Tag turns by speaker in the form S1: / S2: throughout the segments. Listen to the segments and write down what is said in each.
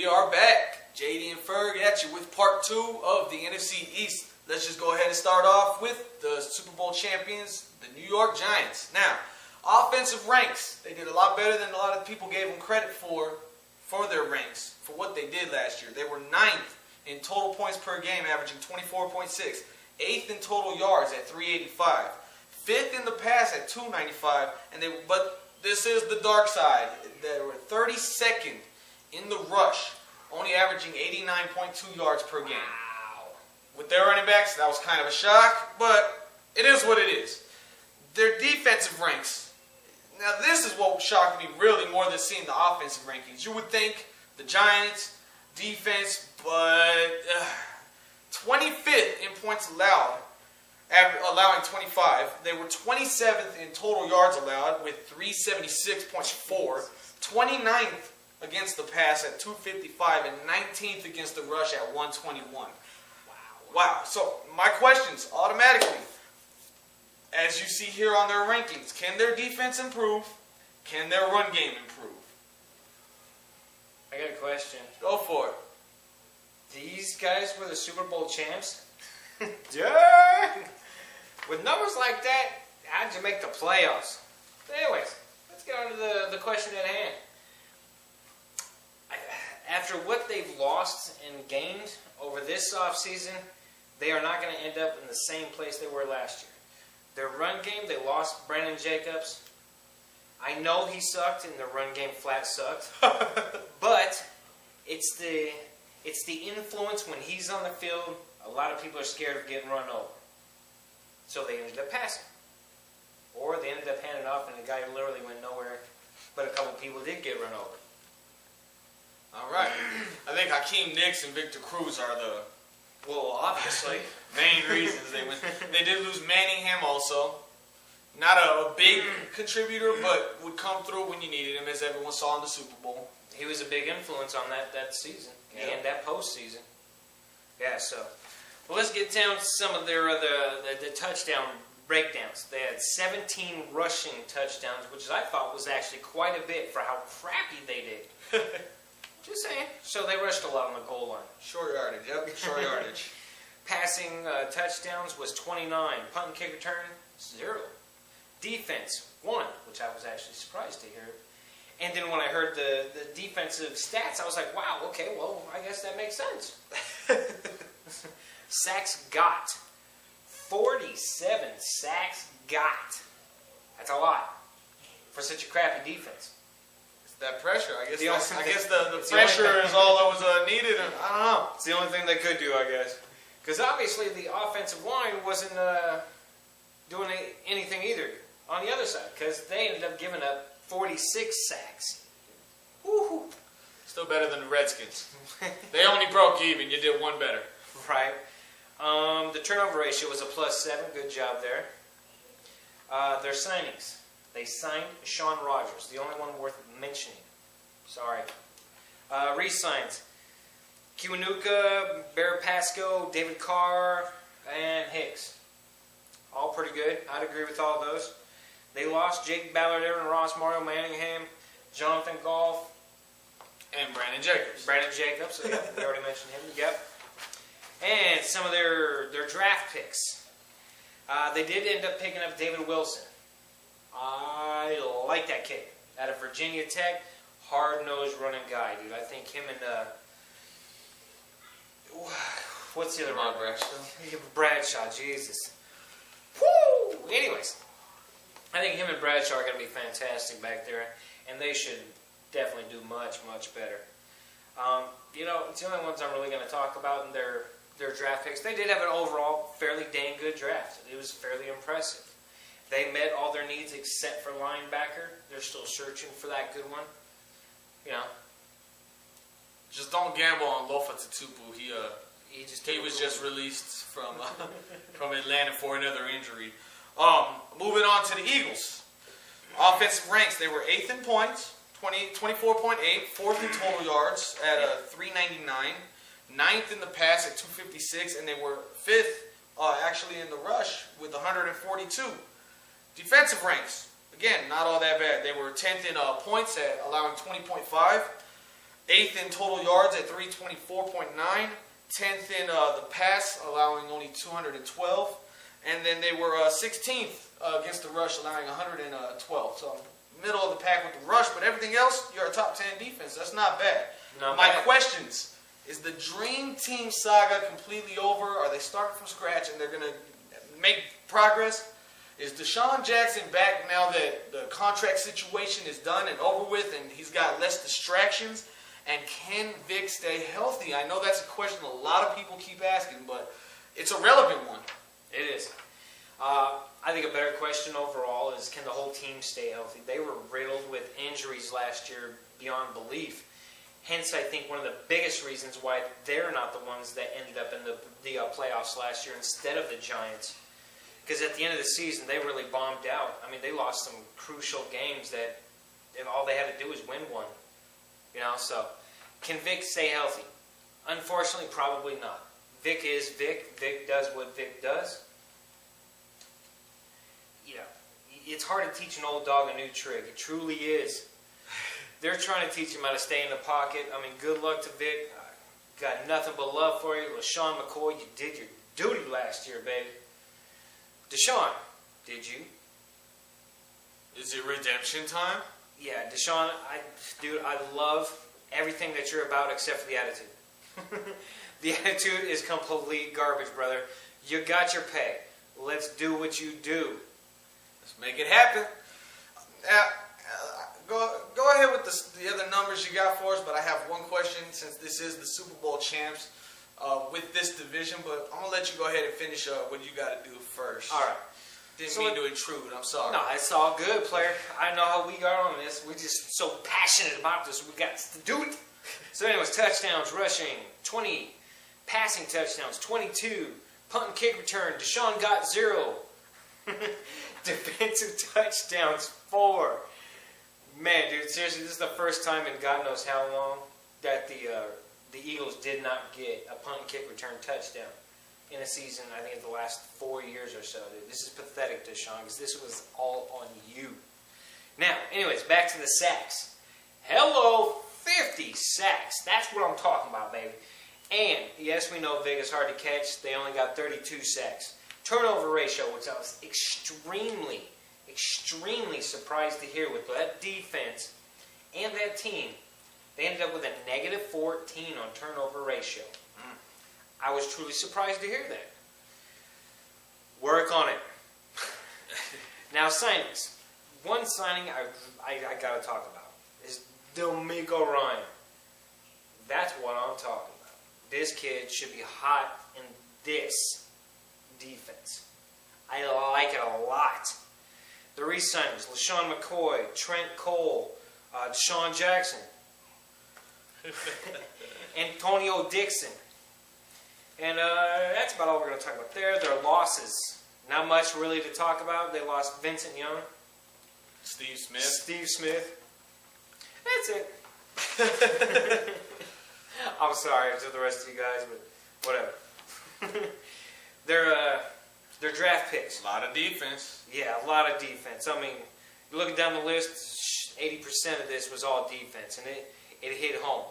S1: we are back. JDnFerg at you with part 2 of the NFC East. Let's just go ahead and start off with the Super Bowl champions, the New York Giants. Now, offensive ranks. They did a lot better than a lot of people gave them credit for their ranks, for what they did last year. They were 9th in total points per game, averaging 24.6. 8th in total yards at 385. 5th in the pass at 295. But this is the dark side. They were 32nd in the rush, only averaging 89.2 yards per game. Wow. With their running backs, that was kind of a shock, but it is what it is. Their defensive ranks. Now, this is what shocked me really more than seeing the offensive rankings. You would think the Giants' defense, but 25th in points allowed, allowing 25. They were 27th in total yards allowed with 376.4. 29th against the pass at 255 and 19th against the rush at 121. Wow. So my questions automatically, as you see here on their rankings, can their defense improve? Can their run game improve?
S2: I got a question.
S1: Go for it.
S2: These guys were the Super Bowl champs? Duh! With numbers like that, how'd you make the playoffs? But anyways, let's get on to the question at hand. After what they've lost and gained over this offseason, they are not going to end up in the same place they were last year. Their run game, they lost Brandon Jacobs. I know he sucked and the run game flat sucked. But it's the influence when he's on the field. A lot of people are scared of getting run over. So they ended up passing. Or they ended up handing off and the guy literally went nowhere. But a couple people did get run over.
S1: All right. I think Hakeem Nicks and Victor Cruz are the,
S2: well, obviously,
S1: main reasons they went. They did lose Manningham also. Not a big contributor, but would come through when you needed him, as everyone saw in the Super Bowl.
S2: He was a big influence on that season and that postseason. Yeah, so. Well, let's get down to some of their the touchdown breakdowns. They had 17 rushing touchdowns, which I thought was actually quite a bit for how crappy they did. Just saying. So they rushed a lot on the goal line.
S1: Short yardage, yep, short yardage.
S2: Passing touchdowns was 29. Punt and kick return, 0. Defense, 1, which I was actually surprised to hear. And then when I heard the defensive stats, I was like, wow, okay, well, I guess that makes sense. Sacks got. 47 sacks got. That's a lot for such a crappy defense.
S1: It's that pressure. I guess the pressure is all that was needed. And I don't know.
S2: It's the only thing they could do, I guess. Because obviously the offensive line wasn't doing anything either on the other side. Because they ended up giving up 46 sacks. Woo-hoo.
S1: Still better than the Redskins. They only broke even. You did one better.
S2: Right. The turnover ratio was a +7. Good job there. Their signings. They signed Sean Rogers, the only one worth mentioning. Sorry. Re-signs. Kiwanuka, Bear Pasco, David Carr, and Hicks. All pretty good. I'd agree with all those. They lost Jake Ballard, Aaron Ross, Mario Manningham, Jonathan Goff,
S1: and Brandon Jacobs.
S2: So yeah, we already mentioned him. Yep. And some of their draft picks. They did end up picking up David Wilson. I like that kid. Out of Virginia Tech, hard-nosed running guy, dude. I think him and what's the other one? Bradshaw, Jesus. Woo! Anyways, I think him and Bradshaw are going to be fantastic back there, and they should definitely do much, much better. You know, it's the only ones I'm really going to talk about in their draft picks. They did have an overall fairly dang good draft. It was fairly impressive. They met all their needs except for linebacker. They're still searching for that good one. You know.
S1: Just don't gamble on Lofa Tatupu. He was just released from Atlanta for another injury. Moving on to the Eagles. Offensive ranks. They were 8th in points, 24.8, 4th in total yards at 399, 9th in the pass at 256, and they were 5th actually in the rush with 142. Defensive ranks, again, not all that bad. They were 10th in points at allowing 20.5. 8th in total yards at 324.9. 10th in the pass, allowing only 212. And then they were 16th against the rush, allowing 112. So middle of the pack with the rush, but everything else, you're a top 10 defense. That's not bad. My questions, is the Dream Team saga completely over? Are they starting from scratch and they're going to make progress? Is Deshaun Jackson back now that the contract situation is done and over with and he's got less distractions? And can Vic stay healthy? I know that's a question a lot of people keep asking, but it's a relevant one.
S2: It is. I think a better question overall is, can the whole team stay healthy? They were riddled with injuries last year beyond belief. Hence, I think one of the biggest reasons why they're not the ones that ended up in the playoffs last year instead of the Giants. Because at the end of the season, they really bombed out. I mean, they lost some crucial games that all they had to do was win one. You know, so can Vic stay healthy? Unfortunately, probably not. Vic is Vic. Vic does what Vic does. You know, it's hard to teach an old dog a new trick. It truly is. They're trying to teach him how to stay in the pocket. I mean, good luck to Vic. Got nothing but love for you. LaShawn McCoy, you did your duty last year, baby. Deshaun, did you?
S1: Is it redemption time?
S2: Yeah, Deshaun, I love everything that you're about except for the attitude. The attitude is complete garbage, brother. You got your pay. Let's do what you do.
S1: Let's make it happen. Now, go ahead with the other numbers you got for us, but I have one question since this is the Super Bowl champs with this division, but I'm going to let you go ahead and finish up what you got to do first.
S2: All right.
S1: Didn't mean to intrude. I'm sorry.
S2: No, it's all good, player. I know how we got on this. We're just so passionate about this. We got to do it. So anyways, touchdowns, rushing, 20. Passing touchdowns, 22. Punt and kick return, Deshaun got 0. Defensive touchdowns, 4. Man, dude, seriously, this is the first time in God knows how long that the Eagles did not get a punt and kick return touchdown in a season, I think, in the last 4 years or so. Dude. This is pathetic, Deshaun, because this was all on you. Now, anyways, back to the sacks. Hello, 50 sacks. That's what I'm talking about, baby. And, yes, we know Vic is hard to catch. They only got 32 sacks. Turnover ratio, which I was extremely surprised to hear with that defense and that team. They ended up with a negative 14 on turnover ratio. I was truly surprised to hear that. Work on it. Now, signings. One signing I got to talk about is D'Amico Ryan. That's what I'm talking about. This kid should be hot in this defense. I like it a lot. The re-signings, LaShawn McCoy, Trent Cole, Deshaun Jackson, Antonio Dixon. And that's about all we're going to talk about there. Their losses. Not much really to talk about. They lost Vincent Young.
S1: Steve Smith.
S2: That's it. I'm sorry to the rest of you guys, but whatever. They're draft picks.
S1: A lot of defense.
S2: Yeah, a lot of defense. I mean, you're looking down the list, 80% of this was all defense, and it hit home.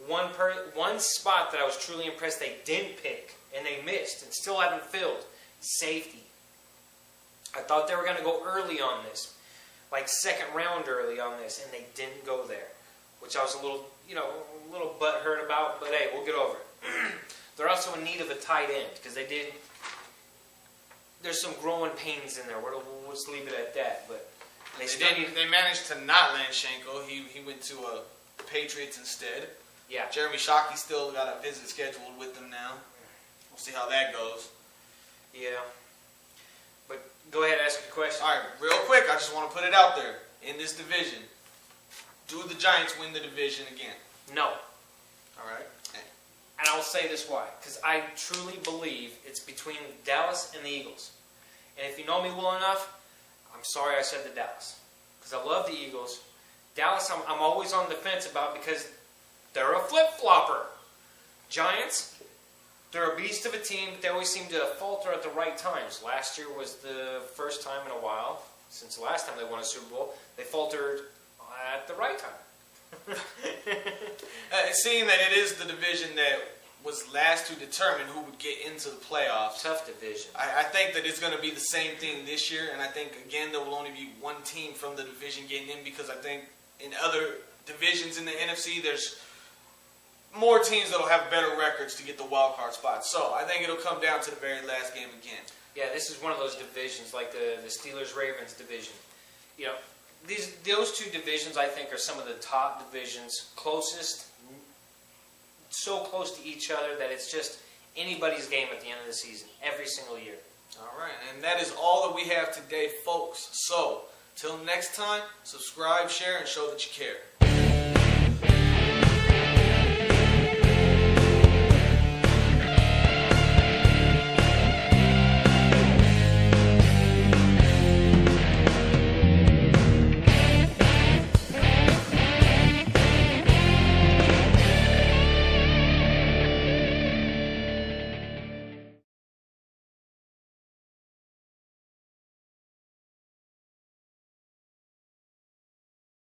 S2: One spot that I was truly impressed they didn't pick, and they missed, and still haven't filled, safety. I thought they were going to go early on this, like second round early on this, and they didn't go there, which I was a little butthurt about, but hey, we'll get over it. They're also in need of a tight end, because there's some growing pains in there. We'll just leave it at that, but
S1: they managed to not land Schenkel. He went to the Patriots instead.
S2: Yeah.
S1: Jeremy Shockey still got a visit scheduled with them now. We'll see how that goes.
S2: Yeah. But go ahead and ask your question.
S1: All right, real quick, I just want to put it out there. In this division, do the Giants win the division again?
S2: No.
S1: All right.
S2: And I'll say this why. Because I truly believe it's between Dallas and the Eagles. And if you know me well enough, I'm sorry I said the Dallas. Because I love the Eagles. Dallas, I'm always on the fence about because they're a flip-flopper. Giants, they're a beast of a team, but they always seem to falter at the right times. Last year was the first time in a while, since the last time they won a Super Bowl, they faltered at the right time.
S1: Seeing that it is the division that was last to determine who would get into the playoffs.
S2: Tough division.
S1: I think that it's going to be the same thing this year, and I think, again, there will only be one team from the division getting in, because I think in other divisions in the NFC, there's more teams that will have better records to get the wild card spot. So I think it'll come down to the very last game again.
S2: Yeah, this is one of those divisions, like the Steelers-Ravens division. You know, those two divisions, I think, are some of the top divisions, closest, so close to each other that it's just anybody's game at the end of the season, every single year.
S1: All right, and that is all that we have today, folks. So, till next time, subscribe, share, and show that you care.